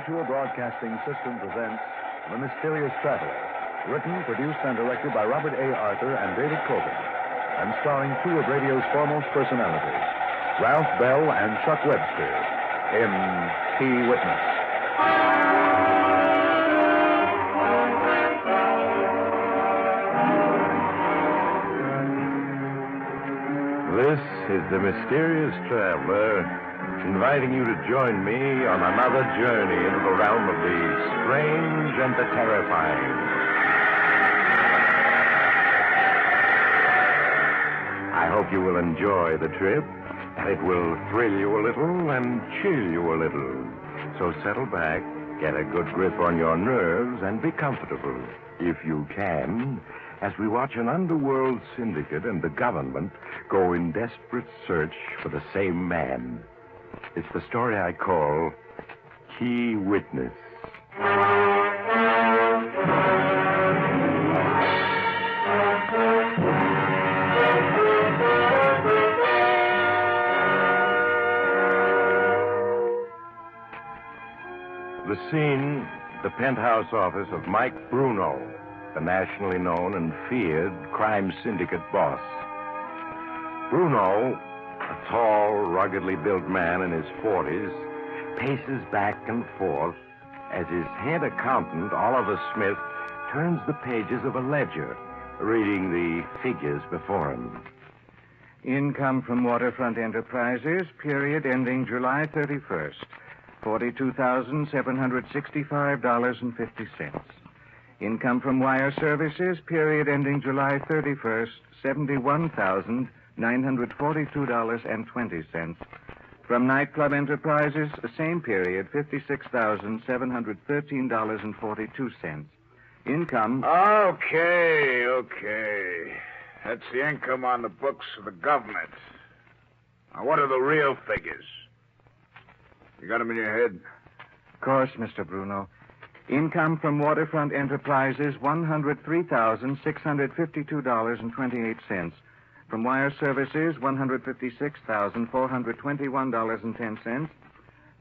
Mutual Broadcasting System presents The Mysterious Traveler, written, produced, and directed by Robert A. Arthur and David Kogan, and starring two of radio's foremost personalities, Ralph Bell and Chuck Webster, in Key Witness. This is the Mysterious Traveler, inviting you to join me on another journey into the realm of the strange and the terrifying. I hope you will enjoy the trip. It will thrill you a little and chill you a little. So settle back, get a good grip on your nerves, and be comfortable, if you can, as we watch an underworld syndicate and the government go in desperate search for the same man. It's the story I call Key Witness. The scene, the penthouse office of Mike Bruno, the nationally known and feared crime syndicate boss. Bruno, a tall, ruggedly built man in his 40s, paces back and forth as his head accountant, Oliver Smith, turns the pages of a ledger, reading the figures before him. Income from waterfront enterprises, period ending July 31st, $42,765.50. Income from wire services, period ending July 31st, $71,942.20. From nightclub enterprises, the same period, $56,713.42. Income... Okay. That's the income on the books of the government. Now, what are the real figures? You got them in your head? Of course, Mr. Bruno. Income from waterfront enterprises, $103,652.28. From wire services, $156,421.10.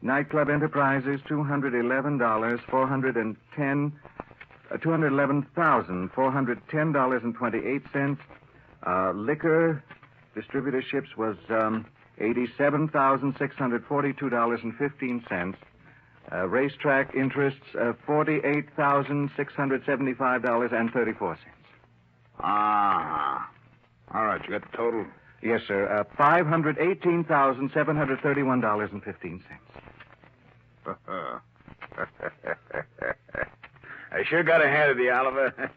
Nightclub enterprises, $211,410.28. Liquor distributorships was $87,642.15. Racetrack interests, $48,675.34. Ah. All right, you got the total? Yes, sir. $518,731.15. I sure got a hand of the Oliver.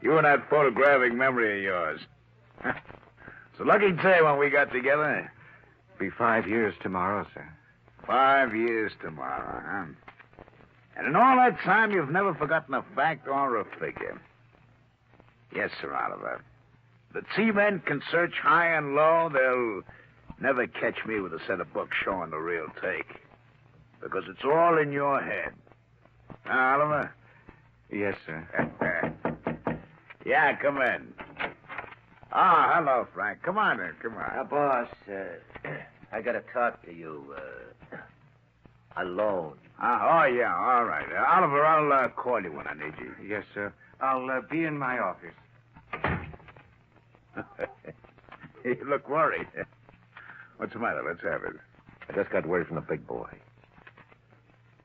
You and that photographic memory of yours. It's a lucky day when we got together. Be 5 years tomorrow, sir. 5 years tomorrow, huh? And in all that time, you've never forgotten a fact or a figure. Yes, Sir Oliver. The T-men can search high and low. They'll never catch me with a set of books showing the real take. Because it's all in your head. Huh, Oliver? Yes, sir. Yeah, come in. Ah, hello, Frank. Come on in, come on. Boss, I gotta talk to you, alone. Yeah, all right. Oliver, I'll call you when I need you. Yes, sir. I'll be in my office. You look worried. What's the matter? Let's have it. I just got word from the big boy.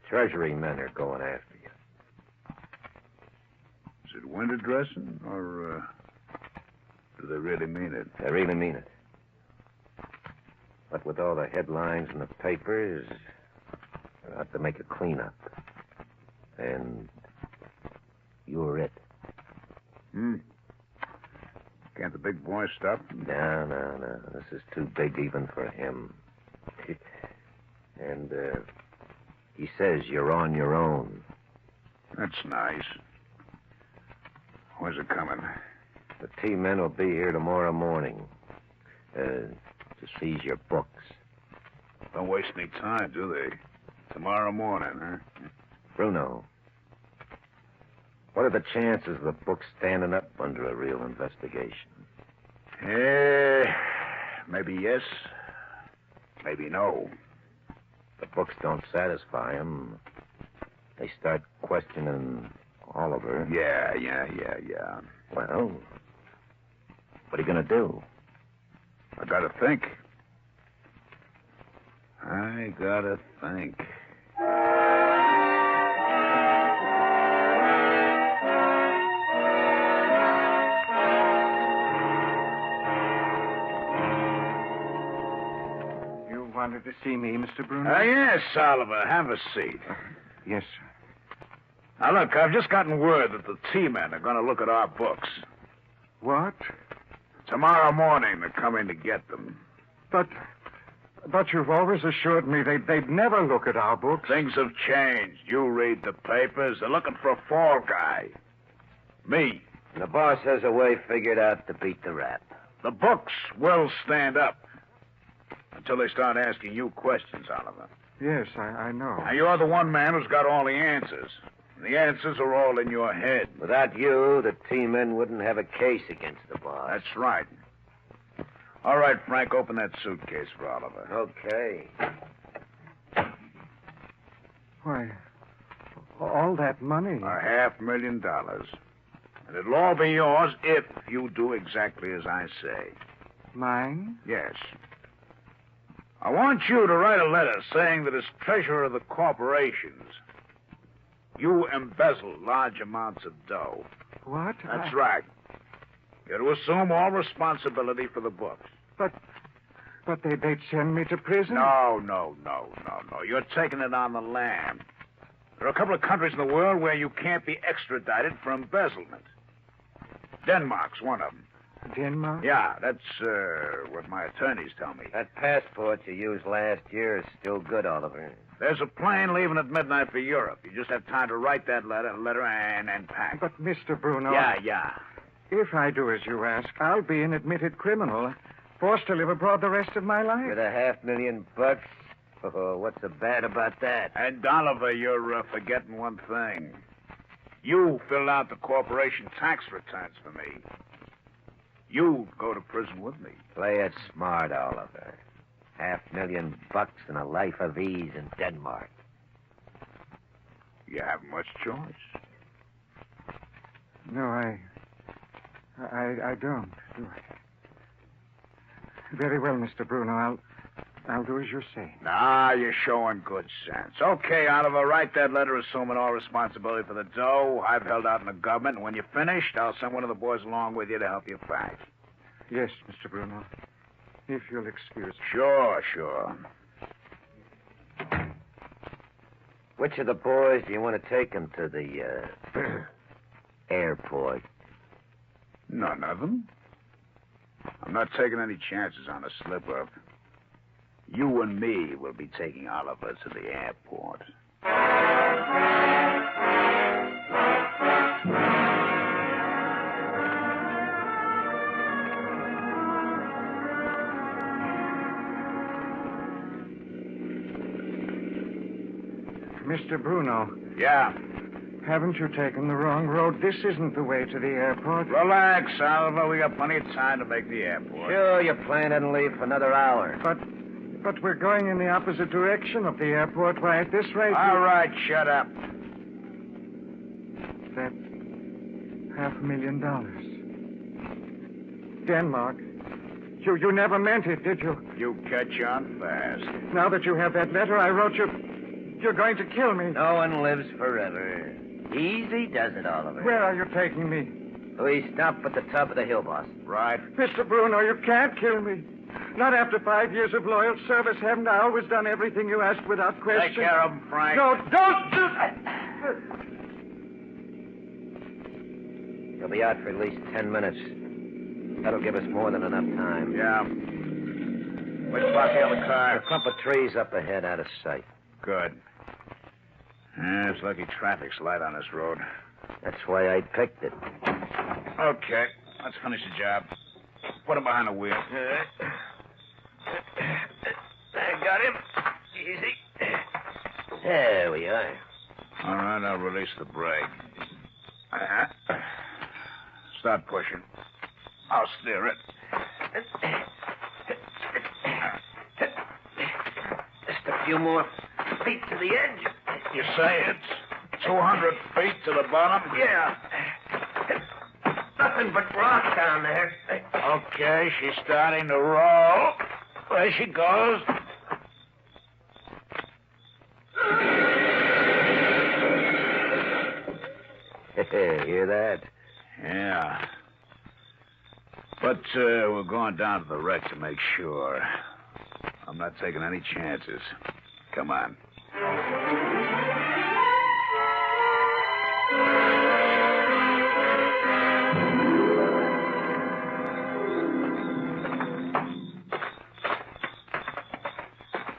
Treasury men are going after you. Is it winter dressing, or do they really mean it? They really mean it. But with all the headlines in the papers, they'll have to make a cleanup. And you're it. Can't the big boy stop him? No. This is too big even for him. And, he says you're on your own. That's nice. Where's it coming? The T-men will be here tomorrow morning to seize your books. Don't waste any time, do they? Tomorrow morning, huh? Bruno, what are the chances of the books standing up under a real investigation? Maybe yes, maybe no. The books don't satisfy him. They start questioning Oliver. Yeah. Well, what are you going to do? I gotta think. You wanted to see me, Mr. Bruno? Yes, Oliver. Have a seat. Yes, sir. Now, look, I've just gotten word that the T-men are going to look at our books. What? Tomorrow morning, they're coming to get them. But you've always assured me they'd never look at our books. Things have changed. You read the papers. They're looking for a fall guy. Me. And the boss has a way figured out to beat the rap. The books will stand up until they start asking you questions, Oliver. Yes, I know. Now, you're the one man who's got all the answers. The answers are all in your head. Without you, the T-men wouldn't have a case against the boss. That's right. All right, Frank, open that suitcase for Oliver. Okay. Why, all that money. $500,000. And it'll all be yours if you do exactly as I say. Mine? Yes. I want you to write a letter saying that as treasurer of the corporations, you embezzle large amounts of dough. What? That's right. You're to assume all responsibility for the books. But they'd send me to prison? No. You're taking it on the lam. There are a couple of countries in the world where you can't be extradited for embezzlement. Denmark's one of them. Denmark? Yeah, that's what my attorneys tell me. That passport you used last year is still good, Oliver. There's a plane leaving at midnight for Europe. You just have time to write that letter and pack. But, Mr. Bruno... Yeah. If I do as you ask, I'll be an admitted criminal, forced to live abroad the rest of my life. With $500,000? Oh, what's so bad about that? And, Oliver, you're forgetting one thing. You filled out the corporation tax returns for me. You'd go to prison with me. Play it smart, Oliver. $500,000 and a life of ease in Denmark. You haven't much choice. No, I don't, do I? Very well, Mr. Bruno. I'll do as you say. Nah, you're showing good sense. Okay, Oliver, write that letter assuming all responsibility for the dough. I've held out in the government, and when you're finished, I'll send one of the boys along with you to help you pack. Yes, Mr. Bruno. If you'll excuse me. Sure. Which of the boys do you want to take him to the airport? None of them. I'm not taking any chances on a slip-up. You and me will be taking Oliver to the airport. Mr. Bruno. Yeah. Haven't you taken the wrong road? This isn't the way to the airport. Relax, Oliver. We got plenty of time to make the airport. Sure, your plane doesn't leave for another hour. But we're going in the opposite direction of the airport. Why, at this rate... All right, shut up. That's $500,000. Denmark. You never meant it, did you? You catch on fast. Now that you have that letter I wrote you, you're going to kill me. No one lives forever. Easy does it, Oliver. Where are you taking me? We stop at the top of the hill, boss. Right. Mr. Bruno, you can't kill me. Not after 5 years of loyal service. Haven't I always done everything you asked without question? Take care of him, Frank. No, don't! He'll be out for at least 10 minutes. That'll give us more than enough time. Yeah. Which spot the other car? A clump of trees up ahead, out of sight. Good. Yeah, it's lucky traffic's light on this road. That's why I picked it. Okay, let's finish the job. Put him behind the wheel. I got him. Easy. There we are. All right, I'll release the brake. Start pushing. I'll steer it. Just a few more feet to the edge. You say it's 200 feet to the bottom? Yeah. Nothing but rock down there. Okay, she's starting to roll. There she goes. Hear that? Yeah. But we're going down to the wreck to make sure. I'm not taking any chances. Come on.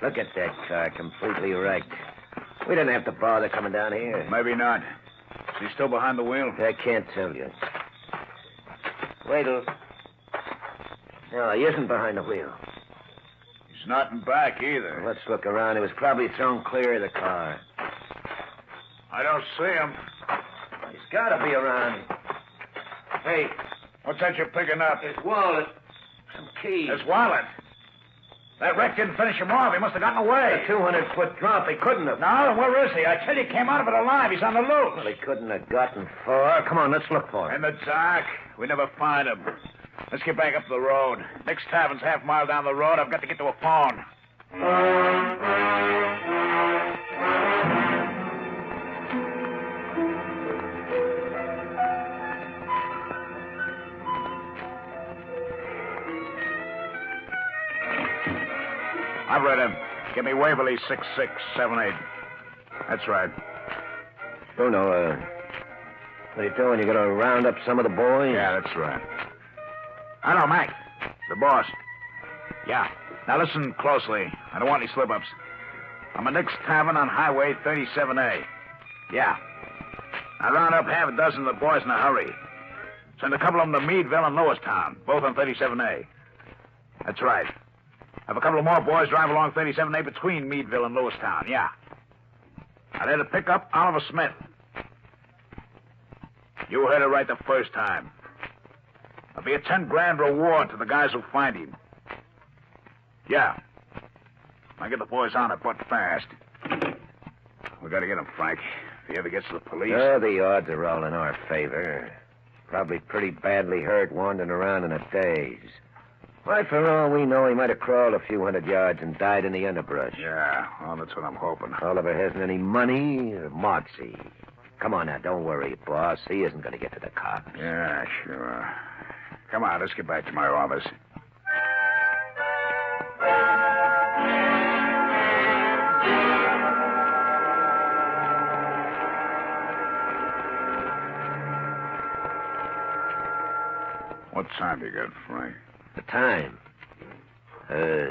Look at that car, completely wrecked. We didn't have to bother coming down here. Maybe not. Is he still behind the wheel? I can't tell you. Wait till... No, he isn't behind the wheel. He's not in back either. Let's look around. He was probably thrown clear of the car. I don't see him. He's got to be around. Hey, What's that you're picking up? his wallet. Some keys. His wallet. That wreck didn't finish him off. He must have gotten away. A 200-foot drop. He couldn't have. No, then where is he? I tell you, he came out of it alive. He's on the loose. Well, he couldn't have gotten far. Come on, let's look for him. In the dark. We never find him. Let's get back up the road. Next tavern's half a mile down the road. I've got to get to a phone. I've read him. Give me Waverly 6678. That's right. Bruno, what are you doing? You gonna round up some of the boys? Yeah, that's right. Hello, Mac. The boss. Yeah. Now listen closely. I don't want any slip-ups. I'm at Nick's Tavern on Highway 37A. Yeah. I round up half a dozen of the boys in a hurry. Send a couple of them to Meadville and Lewistown, both on 37A. That's right. Have a couple of more boys drive along 37A between Meadville and Lewistown, yeah. I'd had to pick up Oliver Smith. You heard it right the first time. There'll be a 10 grand reward to the guys who find him. Yeah. I'll get the boys on it, but fast. We gotta get him, Frank. If he ever gets to the police... Oh, the odds are all in our favor. Probably pretty badly hurt, wandering around in a daze. Why, for all we know, he might have crawled a few hundred yards and died in the underbrush. Yeah, well, that's what I'm hoping. Oliver hasn't any money or moxie. Come on now, don't worry, boss. He isn't going to get to the cops. Yeah, sure. Come on, let's get back to my office. What time do you got, Frank? The time? A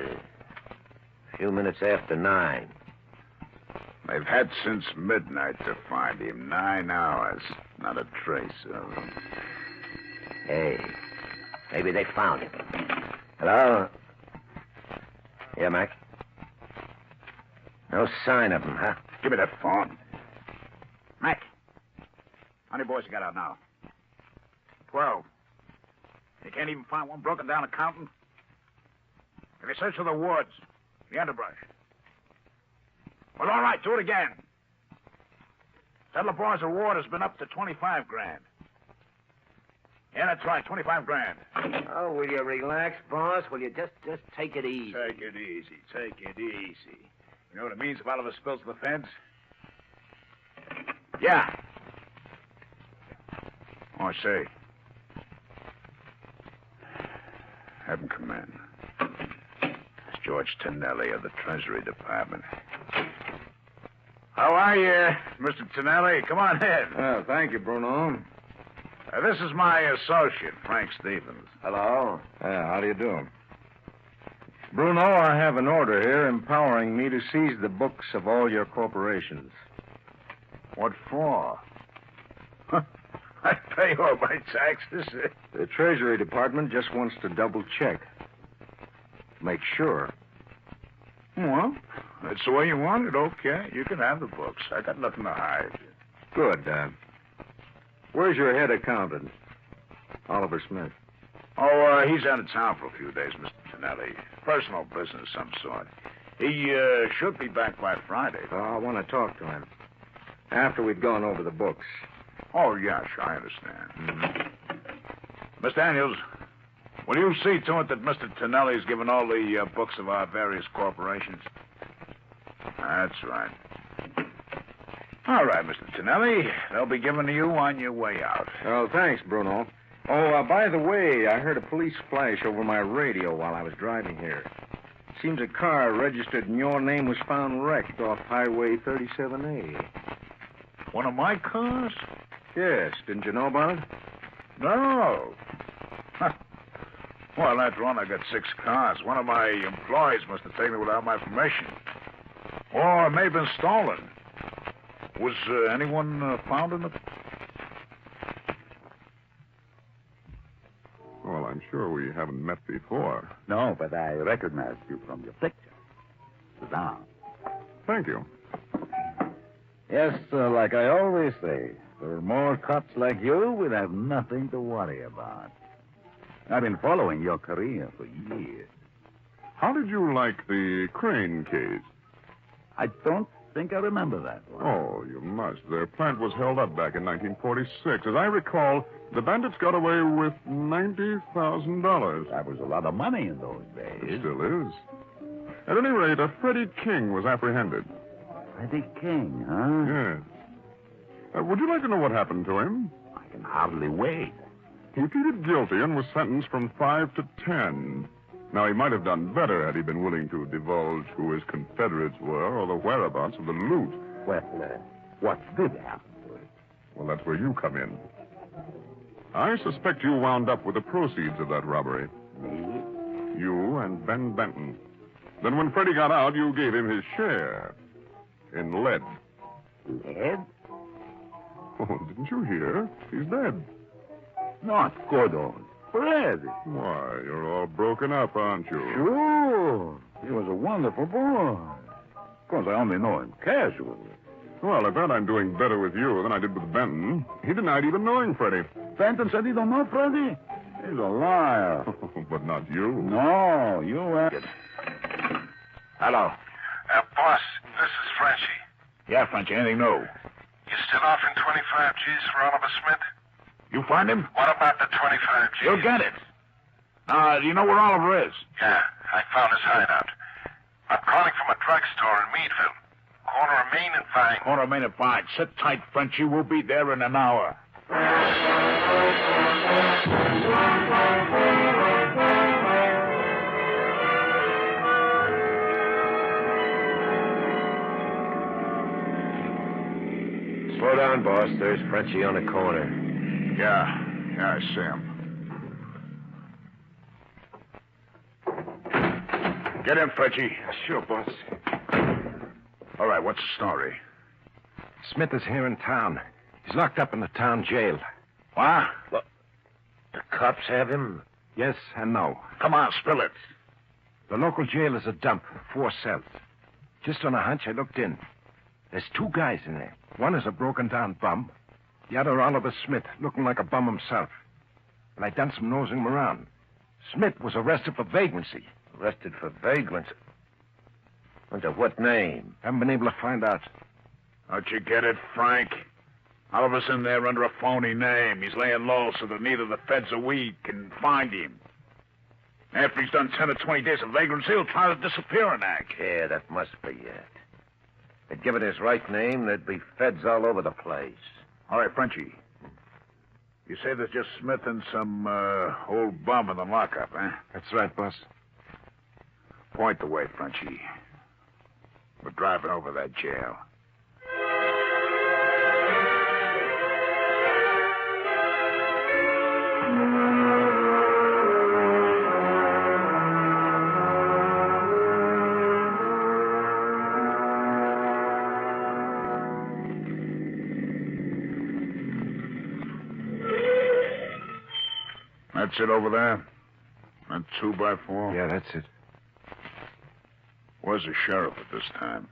few minutes after 9. They've had since midnight to find him. 9 hours. Not a trace of him. Hey, maybe they found him. Hello? Yeah, Mac? No sign of him, huh? Give me that phone. Mac. How many boys you got out now? 12. You can't even find one broken down accountant? Have you searched for the woods, the underbrush? Well, all right, do it again. Tell the boys the reward has been up to 25 grand. Yeah, that's right, 25 grand. Oh, will you relax, boss? Will you just take it easy? Take it easy, take it easy. You know what it means if Oliver spills to the feds? Yeah. Oh, I say. Have him come in. It's George Tonelli of the Treasury Department. How are you, Mr. Tonelli? Come on in. Thank you, Bruno. This is my associate, Frank Stevens. Hello? How do you do? Bruno, I have an order here empowering me to seize the books of all your corporations. What for? I pay all my taxes. The Treasury Department just wants to double check. Make sure. Well, that's the way you want it. Okay, you can have the books. I got nothing to hide. Good. Where's your head accountant? Oliver Smith. Oh, he's out of town for a few days, Mr. Tonelli. Personal business of some sort. He should be back by Friday. I want to talk to him. After we'd gone over the books. Oh, yeah, sure, I understand. Miss Daniels, will you see to it that Mr. Tonelli's given all the books of our various corporations? That's right. All right, Mr. Tonelli. They'll be given to you on your way out. Oh, thanks, Bruno. Oh, by the way, I heard a police flash over my radio while I was driving here. Seems a car registered in your name was found wrecked off Highway 37A. One of my cars? Yes, didn't you know about it? No. Well, after all, I got 6 cars. One of my employees must have taken it without my permission. Or it may have been stolen. Was anyone found in it? Well, I'm sure we haven't met before. No, but I recognized you from your picture. Sit down. Thank you. Yes, like I always say, for more cops like you, we'd have nothing to worry about. I've been following your career for years. How did you like the crane case? I don't think I remember that one. Oh, you must. Their plant was held up back in 1946. As I recall, the bandits got away with $90,000. That was a lot of money in those days. It still is. At any rate, a Freddie King was apprehended. Freddie King, huh? Yes. Would you like to know what happened to him? I can hardly wait. He pleaded guilty and was sentenced from 5 to 10. Now, he might have done better had he been willing to divulge who his Confederates were or the whereabouts of the loot. Well, what did happen to it? Well, that's where you come in. I suspect you wound up with the proceeds of that robbery. Me? You and Ben Benton. Then when Freddie got out, you gave him his share. In lead. Lead? Oh, didn't you hear? He's dead. Not good old Freddie. Why, you're all broken up, aren't you? Sure. He was a wonderful boy. Of course, I only know him casually. Well, at that, I'm doing better with you than I did with Benton. He denied even knowing Freddie. Benton said he don't know Freddie? He's a liar. But not you. No, you Hello. Boss, this is Frenchie. Yeah, Frenchie, anything new? You still offering 25 G's for Oliver Smith? You find him? What about the 25 G's? You'll get it. Do you know where Oliver is? Yeah, I found his hideout. I'm calling from a drugstore in Meadville. Corner of Main and Vine. Corner of Main and Vine. Sit tight, Frenchie. We'll be there in an hour. Slow down, boss. There's Frenchie on the corner. Yeah, I see him. Get in, Frenchie. Sure, boss. All right, what's the story? Smith is here in town. He's locked up in the town jail. What? The cops have him? Yes and no. Come on, spill it. The local jail is a dump, 4 cells. Just on a hunch, I looked in. There's 2 guys in there. One is a broken-down bum. The other, Oliver Smith, looking like a bum himself. And I done some nosing him around. Smith was arrested for vagrancy. Arrested for vagrancy? Under what name? Haven't been able to find out. Don't you get it, Frank? Oliver's in there under a phony name. He's laying low so that neither the feds or we can find him. After he's done 10 or 20 days of vagrancy, he'll try to disappear in act. Yeah, that must be it. If they'd given his right name, there'd be feds all over the place. All right, Frenchie. You say there's just Smith and some old bum in the lockup, huh? That's right, boss. Point the way, Frenchie. We're driving over that jail. That's it over there? That 2x4? Yeah, that's it. Where's the sheriff at this time?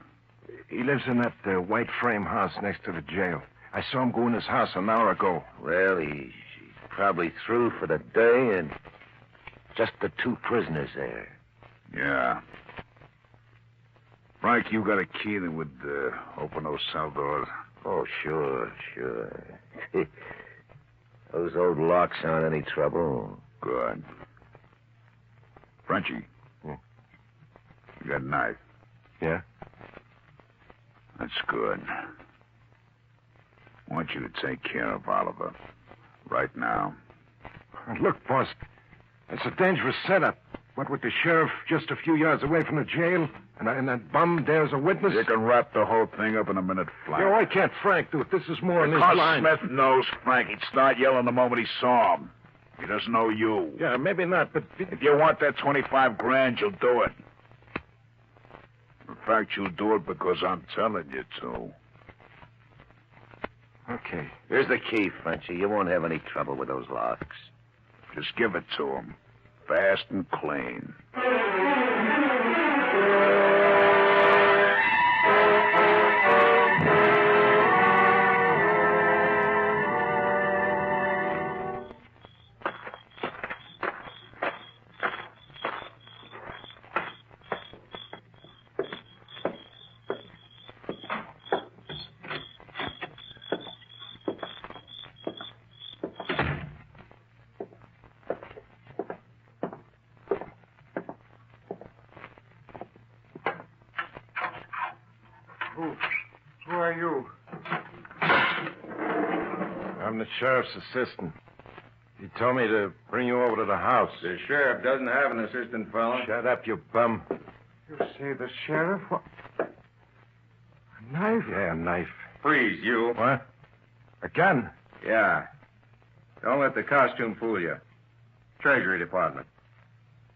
He lives in that white frame house next to the jail. I saw him go in his house an hour ago. Well, he's probably through for the day, and just the 2 prisoners there. Yeah. Frank, you got a key that would open those cell doors? Oh, sure. Those old locks aren't any trouble. Good. Frenchie. Hmm? You got a knife. Yeah? That's good. I want you to take care of Oliver. Right now. Look, boss, it's a dangerous setup. What with the sheriff just a few yards away from the jail, and that bum dares a witness? You can wrap the whole thing up in a minute flat. No, I can't Frank do it. This is more in his Because line. Smith knows Frank. He'd start yelling the moment he saw him. He doesn't know you. Yeah, maybe not, but... If you want that 25 grand, you'll do it. In fact, you'll do it because I'm telling you to. Okay. Here's the key, Frenchie. You won't have any trouble with those locks. Just give it to him. Fast and clean. Who are you? I'm the sheriff's assistant. He told me to bring you over to the house. The sheriff doesn't have an assistant, fella. Shut up, you bum. You say the sheriff? What? A knife? Yeah, a knife. Freeze, you. What? A gun? Yeah. Don't let the costume fool you. Treasury Department.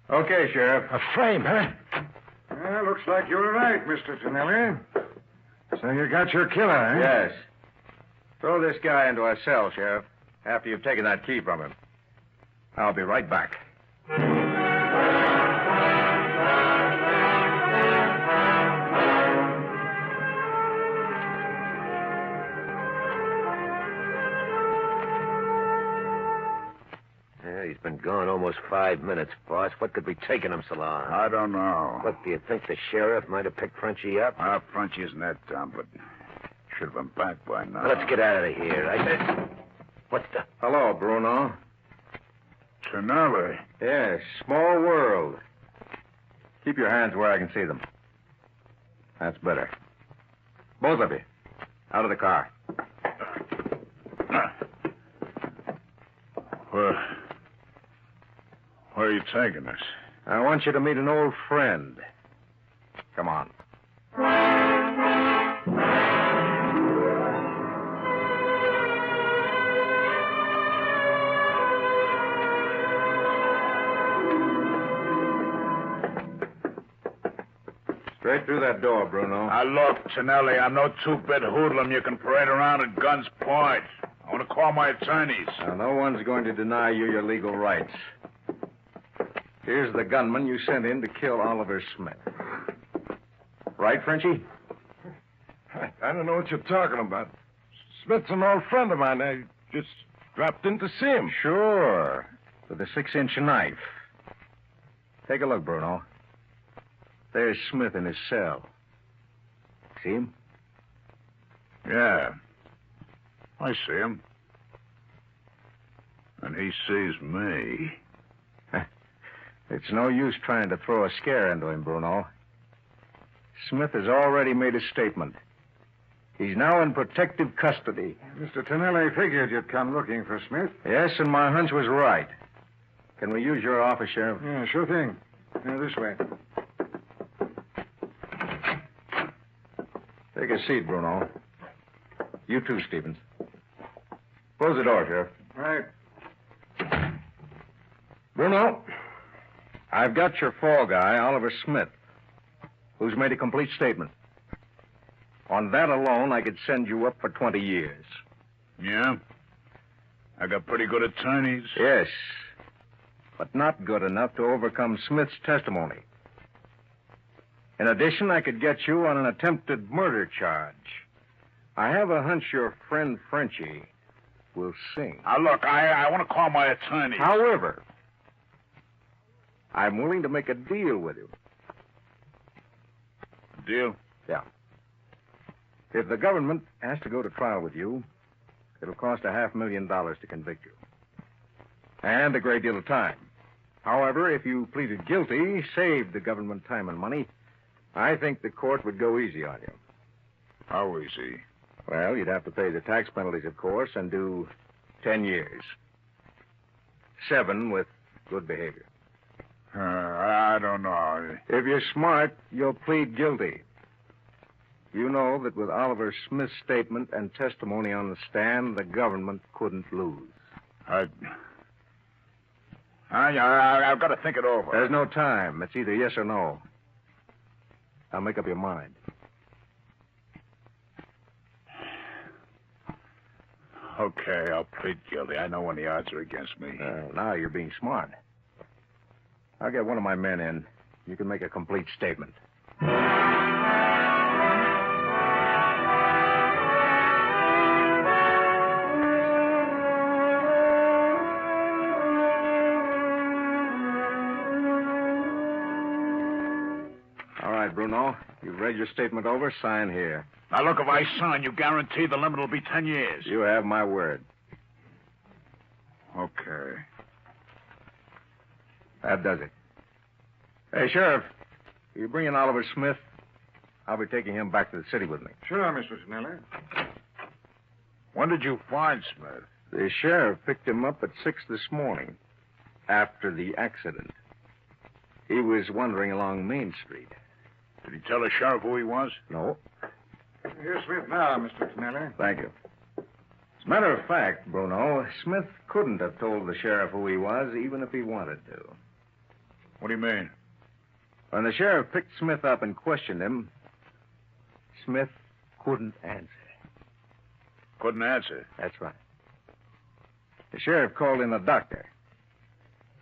Okay, Sheriff. A frame, huh? Well, looks like you were right, Mr. Tonelli. So you got your killer, eh? Yes. Throw this guy into a cell, Sheriff, after you've taken that key from him. I'll be right back. Yeah, he's been gone almost 5 minutes, boss. What could be taking him so long? I don't know. Look, do you think the sheriff might have picked Frenchie up? Frenchie isn't that dumb, but should have been back by now. Well, let's get out of here. What's the... Hello, Bruno. Tonelli. Yes, small world. Keep your hands where I can see them. That's better. Both of you. Out of the car. Where are you taking us? I want you to meet an old friend. Come on. Straight through that door, Bruno. Now, look, Tonelli, I'm no two-bit hoodlum you can parade around at guns point. I want to call my attorneys. Now, no one's going to deny you your legal rights. Here's the gunman you sent in to kill Oliver Smith. Right, Frenchie? I don't know what you're talking about. Smith's an old friend of mine. I just dropped in to see him. Sure. With a 6-inch knife. Take a look, Bruno. There's Smith in his cell. See him? Yeah. I see him. And he sees me. It's no use trying to throw a scare into him, Bruno. Smith has already made a statement. He's now in protective custody. Mr. Tonelli figured you'd come looking for Smith. Yes, and my hunch was right. Can we use your office, Sheriff? Yeah, sure thing. This way. Take a seat, Bruno. You too, Stevens. Close the door, Sheriff. Right. Bruno, I've got your fall guy, Oliver Smith, who's made a complete statement. On that alone, I could send you up for 20 years. Yeah? I got pretty good attorneys. Yes, but not good enough to overcome Smith's testimony. In addition, I could get you on an attempted murder charge. I have a hunch your friend Frenchie will sing. Now, look, I want to call my attorneys. However, I'm willing to make a deal with you. Deal? Yeah. If the government has to go to trial with you, it'll cost $500,000 to convict you. And a great deal of time. However, if you pleaded guilty, saved the government time and money, I think the court would go easy on you. How easy? Well, you'd have to pay the tax penalties, of course, and do 10 years. 7 with good behavior. I don't know. If you're smart, you'll plead guilty. You know that with Oliver Smith's statement and testimony on the stand, the government couldn't lose. I've got to think it over. There's no time. It's either yes or no. Now make up your mind. Okay, I'll plead guilty. I know when the odds are against me. Now you're being smart. I'll get one of my men in. You can make a complete statement. All right, Bruno. You've read your statement over. Sign here. Now, look, if I sign, you guarantee the limit will be 10 years. You have my word. Okay. That does it. Hey, Sheriff, you bring in Oliver Smith. I'll be taking him back to the city with me. Sure, Mr. Snelly. When did you find Smith? The sheriff picked him up at 6 this morning, after the accident. He was wandering along Main Street. Did he tell the sheriff who he was? No. Here's Smith now, Mr. Snelly. Thank you. As a matter of fact, Bruno, Smith couldn't have told the sheriff who he was, even if he wanted to. What do you mean? When the sheriff picked Smith up and questioned him, Smith couldn't answer. Couldn't answer. That's right. The sheriff called in a doctor.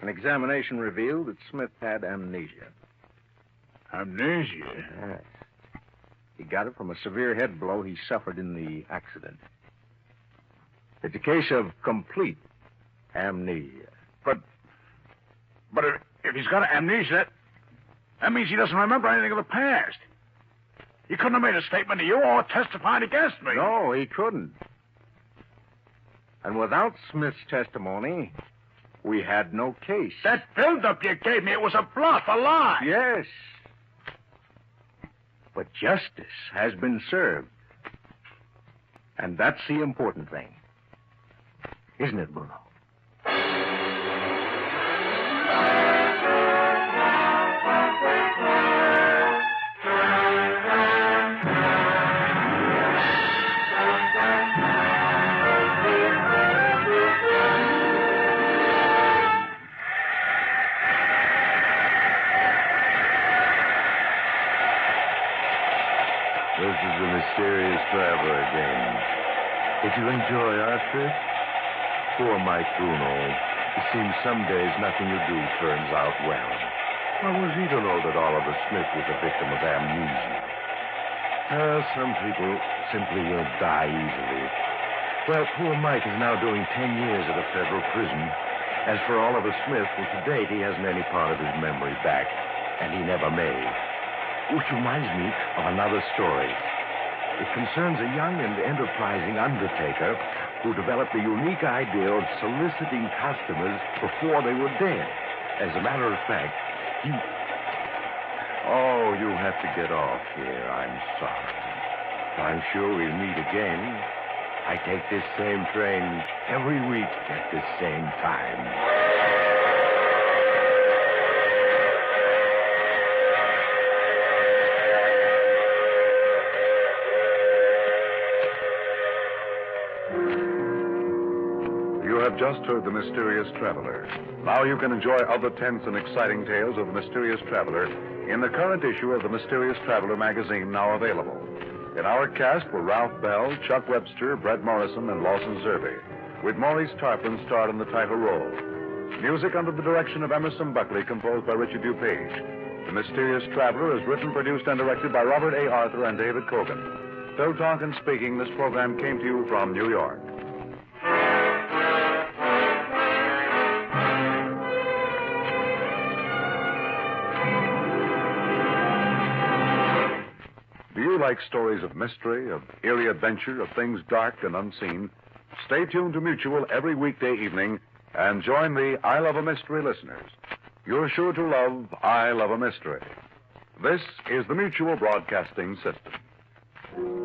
An examination revealed that Smith had amnesia. Amnesia? Yes. He got it from a severe head blow he suffered in the accident. It's a case of complete amnesia. But if he's got amnesia, that means he doesn't remember anything of the past. He couldn't have made a statement to you or testified against me. No, he couldn't. And without Smith's testimony, we had no case. That build-up you gave me, it was a bluff, a lie. Yes. But justice has been served. And that's the important thing. Isn't it, Bruno? This is the mysterious traveler again. Did you enjoy our trip? Poor Mike Bruno. It seems some days nothing you do turns out well. How was he to know that Oliver Smith was a victim of amnesia? Some people simply will die easily. Well, poor Mike is now doing 10 years at a federal prison. As for Oliver Smith, well, to date he hasn't any part of his memory back, and he never may. Which reminds me of another story. It concerns a young and enterprising undertaker who developed the unique idea of soliciting customers before they were dead. As a matter of fact, he... Oh, you have to get off here. I'm sorry. I'm sure we'll meet again. I take this same train every week at this same time. You have just heard The Mysterious Traveler. Now you can enjoy other tense and exciting tales of The Mysterious Traveler in the current issue of The Mysterious Traveler magazine, now available. In our cast were Ralph Bell, Chuck Webster, Brett Morrison, and Lawson Zerby, with Maurice Tarpon starred in the title role. Music under the direction of Emerson Buckley, composed by Richard DuPage. The Mysterious Traveler is written, produced, and directed by Robert A. Arthur and David Kogan. Phil Tonkin speaking. This program came to you from New York. Do you like stories of mystery, of eerie adventure, of things dark and unseen, stay tuned to Mutual every weekday evening and join the I Love a Mystery listeners. You're sure to love I Love a Mystery. This is the Mutual Broadcasting System.